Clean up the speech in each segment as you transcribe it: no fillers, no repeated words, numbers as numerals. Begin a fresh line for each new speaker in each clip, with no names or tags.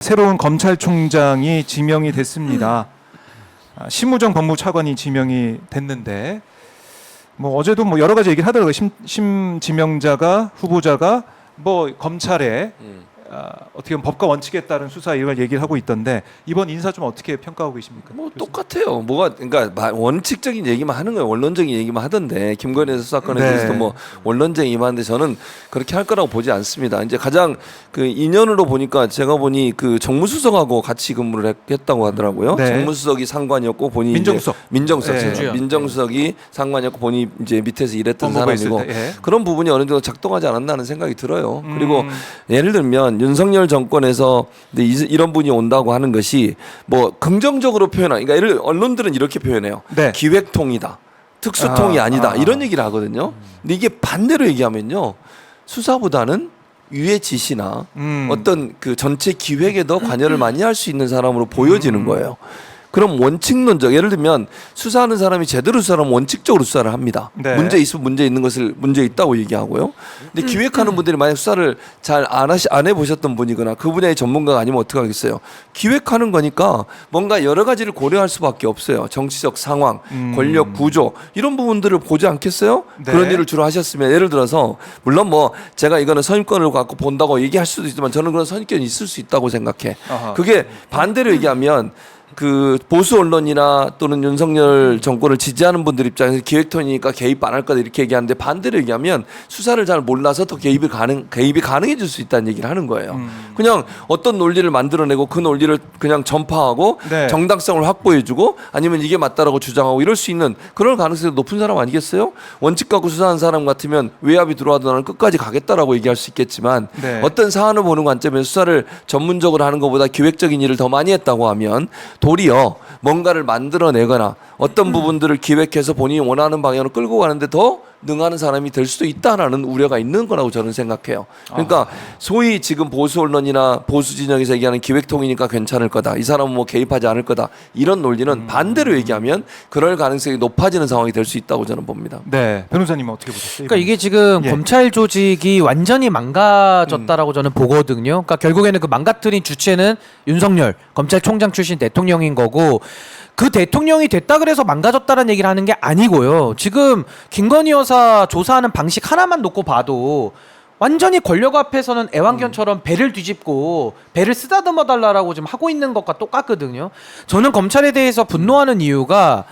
새로운 검찰총장이 지명이 됐습니다. 심우정 법무차관이 지명이 됐는데 뭐 어제도 뭐 여러 가지 얘기를 하더라고요. 심 지명자가 후보자가 뭐 검찰에 어떻게 보면 법과 원칙에 따른 수사 이걸 얘기를 하고 있던데 이번 인사 좀 어떻게 평가하고 계십니까?
뭐 똑같아요. 뭐가 그러니까 원칙적인 얘기만 하는 거예요. 원론적인 얘기만 하던데 김건희 여사 사건에 대해서도 뭐 원론적인 얘기만 하는데 저는 그렇게 할 거라고 보지 않습니다. 이제 가장 그 인연으로 보니까 제가 보니 그 정무수석하고 같이 근무를 했다고 하더라고요.
네.
정무수석이 상관이었고 본인이
민정수석.
민정수석이 상관이었고 본인이 이제 밑에서 일했던 사람이고 그런 부분이 어느 정도 작동하지 않았나 하는 생각이 들어요. 그리고 예를 들면 윤석열 정권에서 이런 분이 온다고 하는 것이 뭐 긍정적으로 표현하는, 그러니까 예를 언론들은 이렇게 표현해요.
네.
기획통이다, 특수통이 아니다 이런 얘기를 하거든요. 근데 이게 반대로 얘기하면요, 수사보다는 위의 지시나 어떤 그 전체 기획에 더 관여를 많이 할 수 있는 사람으로 보여지는 거예요. 그럼 원칙론적, 예를 들면 수사하는 사람이 제대로 수사하면 원칙적으로 수사를 합니다.
네.
문제 있으면 문제 있는 것을 문제 있다고 얘기하고요. 근데 기획하는 분들이 만약 수사를 잘 안 해보셨던 분이거나 그 분야의 전문가가 아니면 어떻게 하겠어요? 기획하는 거니까 뭔가 여러 가지를 고려할 수밖에 없어요. 정치적 상황, 권력 구조 이런 부분들을 보지 않겠어요?
네.
그런 일을 주로 하셨으면, 예를 들어서 물론 뭐 제가 이거는 선임권을 갖고 본다고 얘기할 수도 있지만 저는 그런 선임권이 있을 수 있다고 생각해. 그게 반대로 얘기하면 그 보수 언론이나 또는 윤석열 정권을 지지하는 분들 입장에서 기획통이니까 개입 안 할 거다 이렇게 얘기하는데, 반대로 얘기하면 수사를 잘 몰라서 더 개입이 가능해질 수 있다는 얘기를 하는 거예요. 그냥 어떤 논리를 만들어내고 그 논리를 그냥 전파하고
네.
정당성을 확보해주고 아니면 이게 맞다라고 주장하고 이럴 수 있는 그런 가능성이 높은 사람 아니겠어요? 원칙 갖고 수사하는 사람 같으면 외압이 들어와도 나는 끝까지 가겠다라고 얘기할 수 있겠지만
네.
어떤 사안을 보는 관점에서 수사를 전문적으로 하는 것보다 기획적인 일을 더 많이 했다고 하면 도리어 뭔가를 만들어내거나 어떤 부분들을 기획해서 본인이 원하는 방향으로 끌고 가는데 더 능하는 사람이 될 수도 있다라는 우려가 있는 거라고 저는 생각해요. 그러니까 소위 지금 보수 언론이나 보수 진영에서 얘기하는 기획통이니까 괜찮을 거다, 이 사람은 뭐 개입하지 않을 거다, 이런 논리는 반대로 얘기하면 그럴 가능성이 높아지는 상황이 될 수 있다고 저는 봅니다.
네, 변호사님은 어떻게 보셨어요?
그러니까 이게 지금
예.
검찰 조직이 완전히 망가졌다라고 저는 보거든요. 그러니까 결국에는 그 망가뜨린 주체는 윤석열 검찰총장 출신 대통령인 거고, 그 대통령이 됐다 그래서 망가졌다는 얘기를 하는 게 아니고요. 지금 김건희 여사 조사하는 방식 하나만 놓고 봐도 완전히 권력 앞에서는 애완견처럼 배를 뒤집고 배를 쓰다듬어 달라라고 지금 하고 있는 것과 똑같거든요. 저는 검찰에 대해서 분노하는 이유가,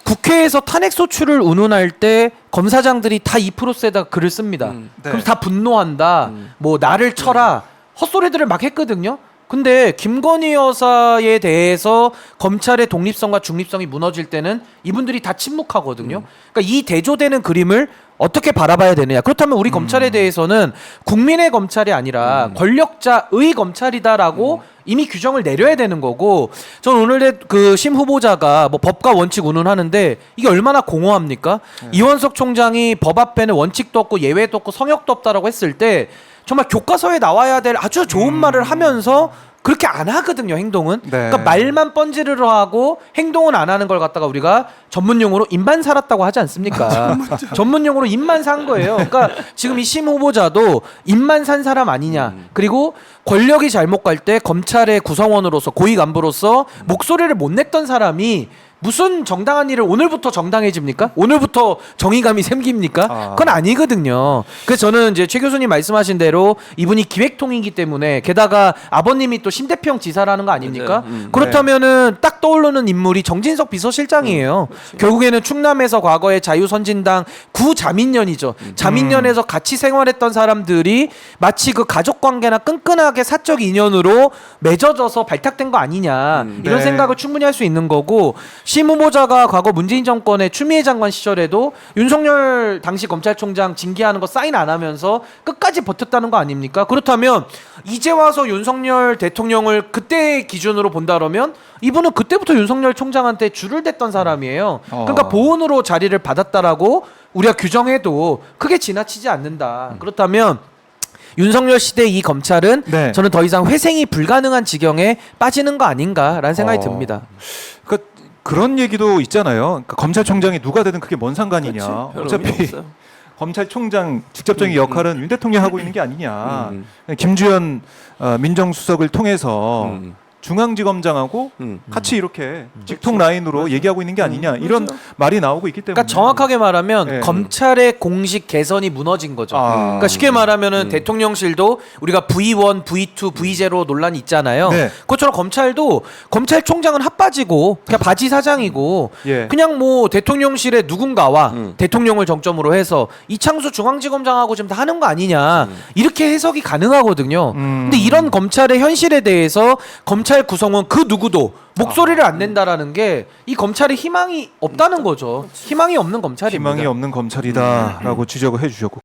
국회에서 탄핵 소추를 운운할 때 검사장들이 다 이 프로세에다가 글을 씁니다.
네.
그럼 다 분노한다. 뭐 나를 쳐라. 헛소리들을 막 했거든요. 근데 김건희 여사에 대해서 검찰의 독립성과 중립성이 무너질 때는 이분들이 다 침묵하거든요. 그러니까 이 대조되는 그림을 어떻게 바라봐야 되느냐. 그렇다면 우리 검찰에 대해서는 국민의 검찰이 아니라 권력자의 검찰이다라고 이미 규정을 내려야 되는 거고, 전 오늘 그 심 후보자가 뭐 법과 원칙 운운하는데 이게 얼마나 공허합니까? 이원석 총장이 법 앞에는 원칙도 없고 예외도 없고 성역도 없다라고 했을 때 정말 교과서에 나와야 될 아주 좋은 말을 하면서 그렇게 안 하거든요, 행동은.
네.
그러니까 말만 뻔지르르 하고 행동은 안 하는 걸 갖다가 우리가 전문용어로 입만 살았다고 하지 않습니까? 전문용어로 입만 산 거예요. 그러니까 지금 이 심 후보자도 입만 산 사람 아니냐. 그리고 권력이 잘못 갈 때 검찰의 구성원으로서 고위 간부로서 목소리를 못 냈던 사람이 무슨 정당한 일을 오늘부터 정당해집니까? 오늘부터 정의감이 생깁니까? 그건 아니거든요. 그래서 저는 이제 최 교수님 말씀하신 대로 이분이 기획통이기 때문에, 게다가 아버님이 또 심대평 지사라는 거 아닙니까? 그렇다면은 딱 떠오르는 인물이 정진석 비서실장이에요. 결국에는 충남에서 과거에 자유선진당 구자민련이죠. 자민련에서 같이 생활했던 사람들이 마치 그 가족관계나 끈끈하게 사적 인연으로 맺어져서 발탁된 거 아니냐, 이런
네.
생각을 충분히 할 수 있는 거고, 심 후보자가 과거 문재인 정권의 추미애 장관 시절에도 윤석열 당시 검찰총장 징계하는 거 사인 안 하면서 끝까지 버텼다는 거 아닙니까? 그렇다면 이제 와서 윤석열 대통령을 그때 기준으로 본다 그러면 이분은 그때부터 윤석열 총장한테 줄을 댔던 사람이에요. 그러니까 보훈으로 자리를 받았다라고 우리가 규정해도 크게 지나치지 않는다. 그렇다면 윤석열 시대 이 검찰은
네.
저는 더 이상 회생이 불가능한 지경에 빠지는 거 아닌가라는 생각이 듭니다.
그러니까 그런 얘기도 있잖아요. 그러니까 검찰총장이 누가 되든 그게 뭔 상관이냐.
그렇지, 별
어차피
의미 없어요.
검찰총장 직접적인 역할은 윤 대통령이 하고 있는 게 아니냐. 김주현 민정수석을 통해서 중앙지검장하고 같이 이렇게 직통 라인으로 얘기하고 있는 게 아니냐 이런 말이 나오고 있기 때문에
그러니까 정확하게 말하면
네.
검찰의 공식 개선이 무너진 거죠. 그러니까 쉽게 말하면은 대통령실도 우리가 V1, V2, V0 논란이 있잖아요.
네.
그것처럼 검찰도 검찰총장은 핫바지고 그냥 바지 사장이고
예.
그냥 뭐 대통령실의 누군가와 대통령을 정점으로 해서 이창수 중앙지검장하고 지금 다 하는 거 아니냐 이렇게 해석이 가능하거든요. 근데 이런 검찰의 현실에 대해서 검찰 구성원 그 누구도 목소리를 안 낸다라는 게 이 검찰에 희망이 없다는 거죠. 희망이 없는 검찰입니다.
희망이 없는 검찰이다라고 지적을 해주셨고